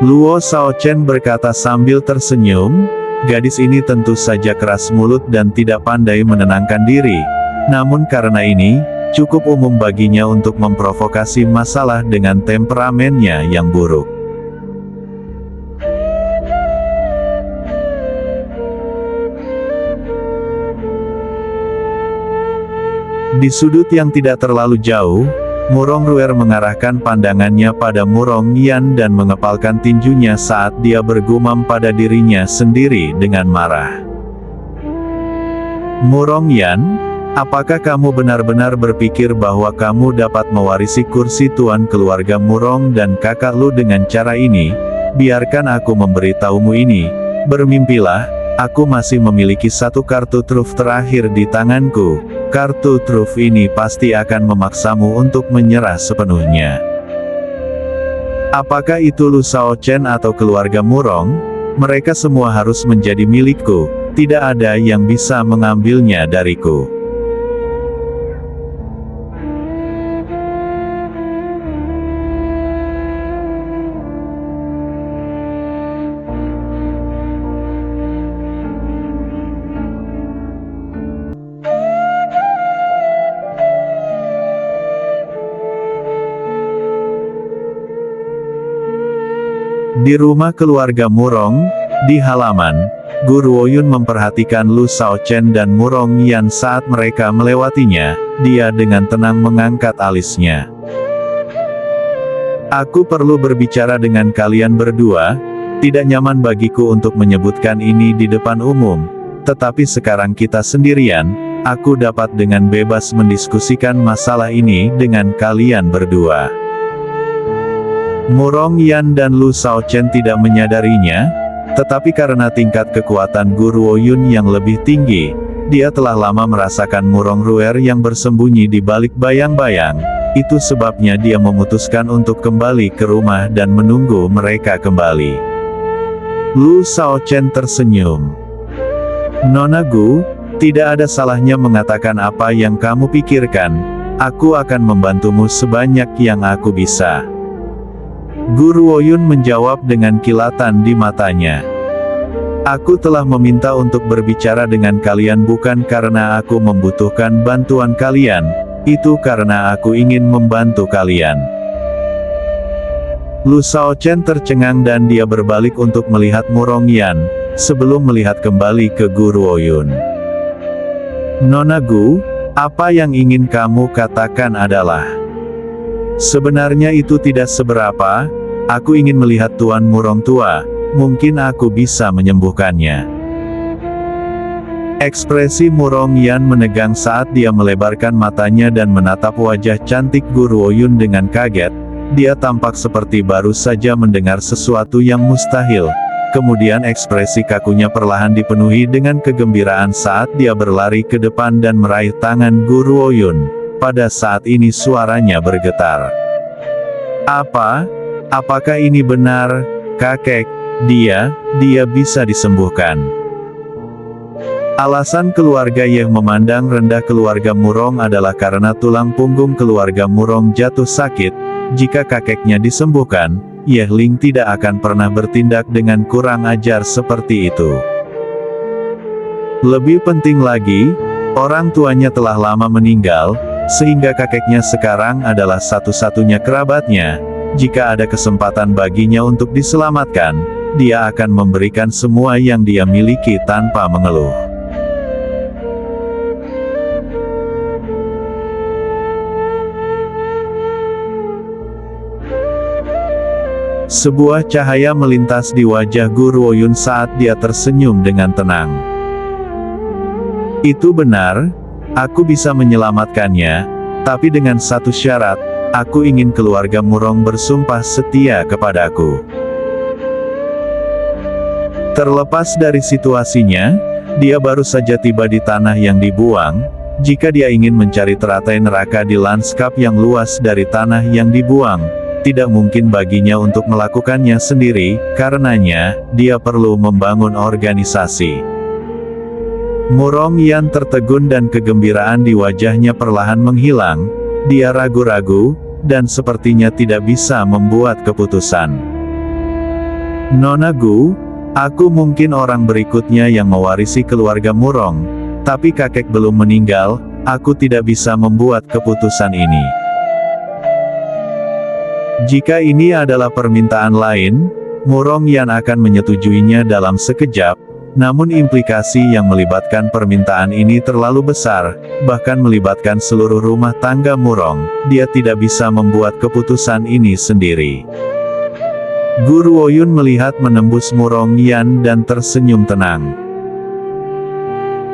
Luo Shaochen berkata sambil tersenyum, gadis ini tentu saja keras mulut dan tidak pandai menenangkan diri. Namun karena ini, cukup umum baginya untuk memprovokasi masalah dengan temperamennya yang buruk. Di sudut yang tidak terlalu jauh, Murong Ruer mengarahkan pandangannya pada Murong Yan dan mengepalkan tinjunya saat dia bergumam pada dirinya sendiri dengan marah. Murong Yan, apakah kamu benar-benar berpikir bahwa kamu dapat mewarisi kursi tuan keluarga Murong dan kakak lu dengan cara ini? Biarkan aku memberitahumu ini. Bermimpilah, aku masih memiliki satu kartu truf terakhir di tanganku. Kartu truf ini pasti akan memaksamu untuk menyerah sepenuhnya. Apakah itu Lu Shaochen atau keluarga Murong? Mereka semua harus menjadi milikku. Tidak ada yang bisa mengambilnya dariku. Di rumah keluarga Murong, di halaman, Guru Woyun memperhatikan Lu Shaochen dan Murong Yan saat mereka melewatinya. Dia dengan tenang mengangkat alisnya. Aku perlu berbicara dengan kalian berdua. Tidak nyaman bagiku untuk menyebutkan ini di depan umum. Tetapi sekarang kita sendirian, aku dapat dengan bebas mendiskusikan masalah ini dengan kalian berdua. Murong Yan dan Lu Shaochen tidak menyadarinya, tetapi karena tingkat kekuatan Guru Woyun yang lebih tinggi, dia telah lama merasakan Murong Ruer yang bersembunyi di balik bayang-bayang. Itu sebabnya dia memutuskan untuk kembali ke rumah dan menunggu mereka kembali. Lu Shaochen tersenyum. Nona Gu, tidak ada salahnya mengatakan apa yang kamu pikirkan. Aku akan membantumu sebanyak yang aku bisa. Guru Woyun menjawab dengan kilatan di matanya. Aku telah meminta untuk berbicara dengan kalian bukan karena aku membutuhkan bantuan kalian, itu karena aku ingin membantu kalian. Lu Shaochen tercengang dan dia berbalik untuk melihat Murong Yan, sebelum melihat kembali ke Guru Woyun. Nona Gu, apa yang ingin kamu katakan adalah... Sebenarnya itu tidak seberapa, Aku ingin melihat Tuan Murong tua, mungkin aku bisa menyembuhkannya. Ekspresi Murong Yan menegang saat dia melebarkan matanya dan menatap wajah cantik Guru Oyun dengan kaget. Dia tampak seperti baru saja mendengar sesuatu yang mustahil. Kemudian ekspresi kakunya perlahan dipenuhi dengan kegembiraan saat dia berlari ke depan dan meraih tangan Guru Oyun. Pada saat ini suaranya bergetar. "Apa? Apakah ini benar, kakek? Dia bisa disembuhkan." Alasan keluarga Yeh memandang rendah keluarga Murong adalah karena tulang punggung keluarga Murong jatuh sakit. Jika kakeknya disembuhkan, Yeh Ling tidak akan pernah bertindak dengan kurang ajar seperti itu. Lebih penting lagi, orang tuanya telah lama meninggal, sehingga kakeknya sekarang adalah satu-satunya kerabatnya. Jika ada kesempatan baginya untuk diselamatkan, dia akan memberikan semua yang dia miliki tanpa mengeluh. Sebuah cahaya melintas di wajah Guru Oyun saat dia tersenyum dengan tenang. "Itu benar, aku bisa menyelamatkannya, tapi dengan satu syarat, aku ingin keluarga Murong bersumpah setia kepadaku." Terlepas dari situasinya, dia baru saja tiba di tanah yang dibuang. Jika dia ingin mencari teratai neraka di lanskap yang luas dari tanah yang dibuang, tidak mungkin baginya untuk melakukannya sendiri, karenanya, dia perlu membangun organisasi. Murong Yan tertegun dan kegembiraan di wajahnya perlahan menghilang. Dia ragu-ragu, dan sepertinya tidak bisa membuat keputusan. "Nona Gu, aku mungkin orang berikutnya yang mewarisi keluarga Murong, tapi kakek belum meninggal, aku tidak bisa membuat keputusan ini. Jika ini adalah permintaan lain, Murong Yan akan menyetujuinya dalam sekejap, namun implikasi yang melibatkan permintaan ini terlalu besar, bahkan melibatkan seluruh rumah tangga Murong, dia tidak bisa membuat keputusan ini sendiri." Guru Oyun melihat menembus Murong Yan dan tersenyum tenang.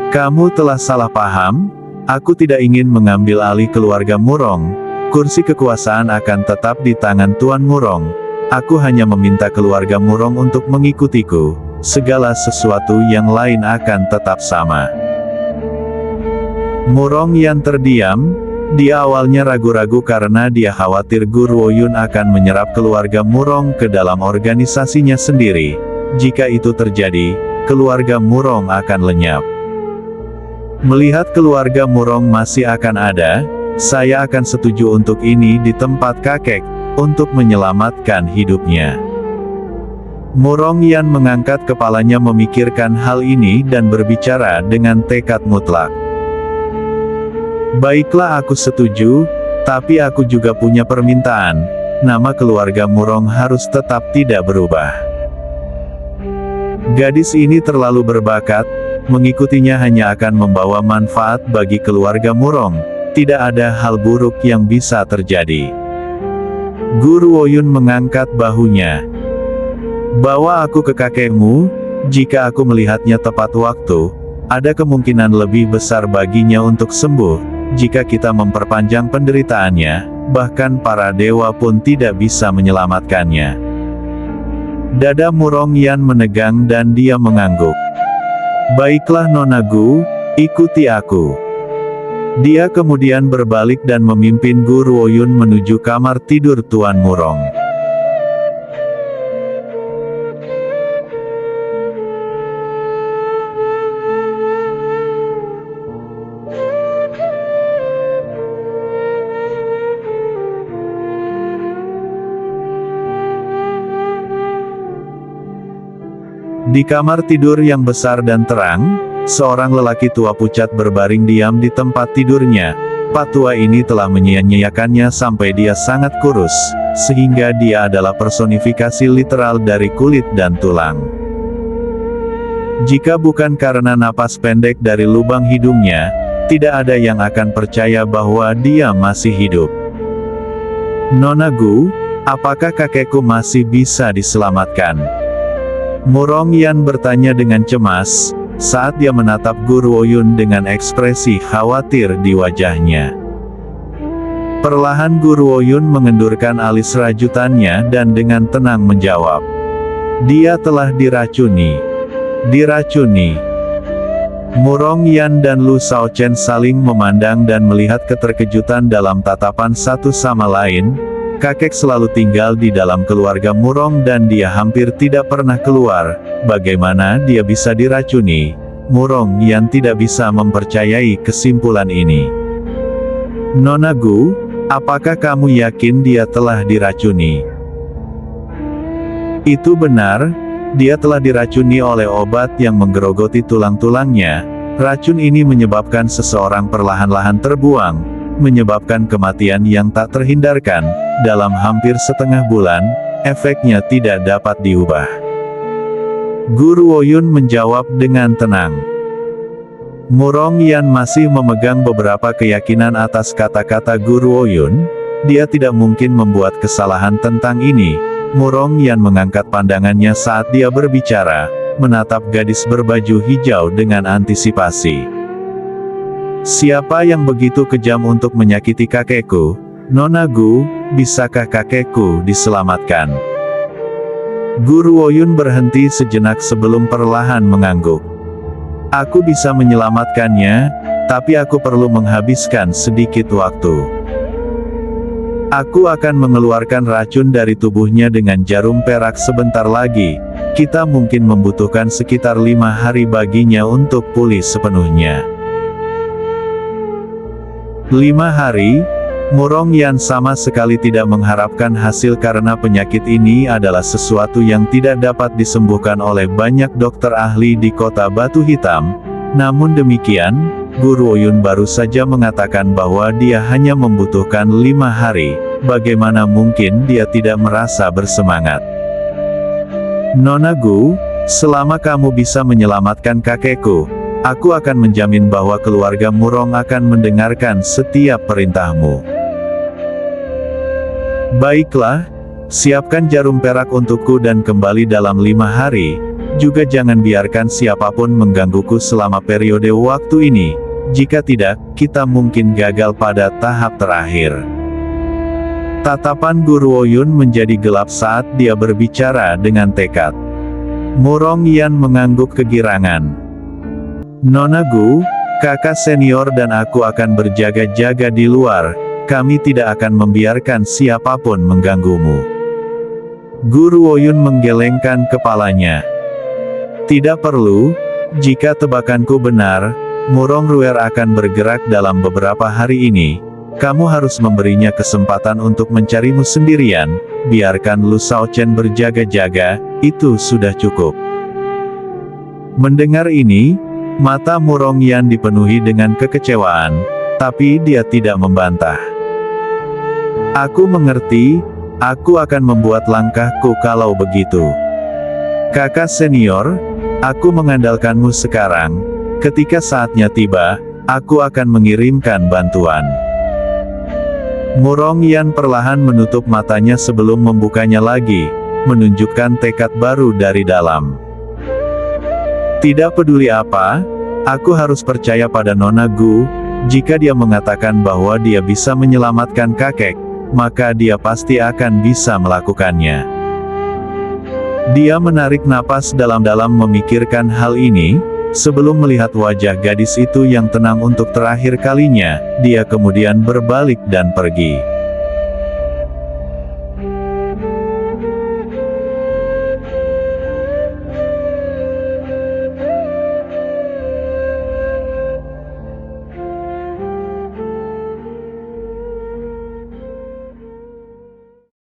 "Kamu telah salah paham, aku tidak ingin mengambil alih keluarga Murong. Kursi kekuasaan akan tetap di tangan Tuan Murong. Aku hanya meminta keluarga Murong untuk mengikutiku, segala sesuatu yang lain akan tetap sama." Murong Yan terdiam. Dia awalnya ragu-ragu karena dia khawatir Guru Oyun akan menyerap keluarga Murong ke dalam organisasinya sendiri. Jika itu terjadi, keluarga Murong akan lenyap. "Melihat keluarga Murong masih akan ada, saya akan setuju untuk ini di tempat kakek, untuk menyelamatkan hidupnya." Murong Yan mengangkat kepalanya memikirkan hal ini dan berbicara dengan tekad mutlak. "Baiklah, aku setuju, tapi aku juga punya permintaan. Nama keluarga Murong harus tetap tidak berubah. Gadis ini terlalu berbakat, mengikutinya hanya akan membawa manfaat bagi keluarga Murong. Tidak ada hal buruk yang bisa terjadi." Guru Oyun mengangkat bahunya. "Bawa aku ke kakekmu, jika aku melihatnya tepat waktu, ada kemungkinan lebih besar baginya untuk sembuh. Jika kita memperpanjang penderitaannya, bahkan para dewa pun tidak bisa menyelamatkannya." Dada Murong Yan menegang dan dia mengangguk. "Baiklah Nona Gu, ikuti aku." Dia kemudian berbalik dan memimpin Guru Oyun menuju kamar tidur Tuan Murong. Di kamar tidur yang besar dan terang, seorang lelaki tua pucat berbaring diam di tempat tidurnya. Pak tua ini telah menyia-nyiakannya sampai dia sangat kurus, sehingga dia adalah personifikasi literal dari kulit dan tulang. Jika bukan karena napas pendek dari lubang hidungnya, tidak ada yang akan percaya bahwa dia masih hidup. "Nona Gu, Apakah kakekku masih bisa diselamatkan? Murong Yan bertanya dengan cemas, saat dia menatap Guru Oyun dengan ekspresi khawatir di wajahnya. Perlahan Guru Oyun mengendurkan alis rajutannya dan dengan tenang menjawab. Dia telah diracuni. Diracuni. Murong Yan dan Lu Shaochen saling memandang dan melihat keterkejutan dalam tatapan satu sama lain. Kakek selalu tinggal di dalam keluarga Murong dan dia hampir tidak pernah keluar. Bagaimana dia bisa diracuni? Murong Yan tidak bisa mempercayai kesimpulan ini. Nona Gu, apakah kamu yakin dia telah diracuni? Itu benar, dia telah diracuni oleh obat yang menggerogoti tulang-tulangnya. Racun ini menyebabkan seseorang perlahan-lahan terbuang, menyebabkan kematian yang tak terhindarkan. Dalam hampir setengah bulan, efeknya tidak dapat diubah. Guru Oyun menjawab dengan tenang. Murong Yan masih memegang beberapa keyakinan atas kata-kata Guru Oyun. Dia tidak mungkin membuat kesalahan tentang ini. Murong Yan mengangkat pandangannya saat dia berbicara, menatap gadis berbaju hijau dengan antisipasi. Siapa yang begitu kejam untuk menyakiti kakekku? Nona Gu, bisakah kakekku diselamatkan? Guru Oyun berhenti sejenak sebelum perlahan mengangguk. Aku bisa menyelamatkannya, tapi aku perlu menghabiskan sedikit waktu. Aku akan mengeluarkan racun dari tubuhnya dengan jarum perak sebentar lagi. Kita mungkin membutuhkan sekitar 5 hari baginya untuk pulih sepenuhnya. 5 hari? Murong Yan sama sekali tidak mengharapkan hasil karena penyakit ini adalah sesuatu yang tidak dapat disembuhkan oleh banyak dokter ahli di kota Batu Hitam. Namun demikian, Guru Oyun baru saja mengatakan bahwa dia hanya membutuhkan 5 hari. Bagaimana mungkin dia tidak merasa bersemangat? Nona Gu, selama kamu bisa menyelamatkan kakekku, aku akan menjamin bahwa keluarga Murong akan mendengarkan setiap perintahmu. Baiklah, siapkan jarum perak untukku dan kembali dalam 5 hari. Juga jangan biarkan siapapun menggangguku selama periode waktu ini. Jika tidak, kita mungkin gagal pada tahap terakhir. Tatapan Guru Oyun menjadi gelap saat dia berbicara dengan tekad. Murong Yan mengangguk kegirangan. Nona Gu, kakak senior dan aku akan berjaga-jaga di luar. Kami tidak akan membiarkan siapapun mengganggumu. Guru Oyun menggelengkan kepalanya. Tidak perlu, jika tebakanku benar, Murong Ruer akan bergerak dalam beberapa hari ini. Kamu harus memberinya kesempatan untuk mencarimu sendirian, biarkan Lu Shaochen berjaga-jaga, itu sudah cukup. Mendengar ini, mata Murong Yan dipenuhi dengan kekecewaan, tapi dia tidak membantah. Aku mengerti, aku akan membuat langkahku kalau begitu. Kakak senior, aku mengandalkanmu sekarang. Ketika saatnya tiba, aku akan mengirimkan bantuan. Murong Yan perlahan menutup matanya sebelum membukanya lagi, menunjukkan tekad baru dari dalam. Tidak peduli apa, aku harus percaya pada Nona Gu. Jika dia mengatakan bahwa dia bisa menyelamatkan kakek, maka dia pasti akan bisa melakukannya. Dia menarik napas dalam-dalam memikirkan hal ini, sebelum melihat wajah gadis itu yang tenang untuk terakhir kalinya, dia kemudian berbalik dan pergi.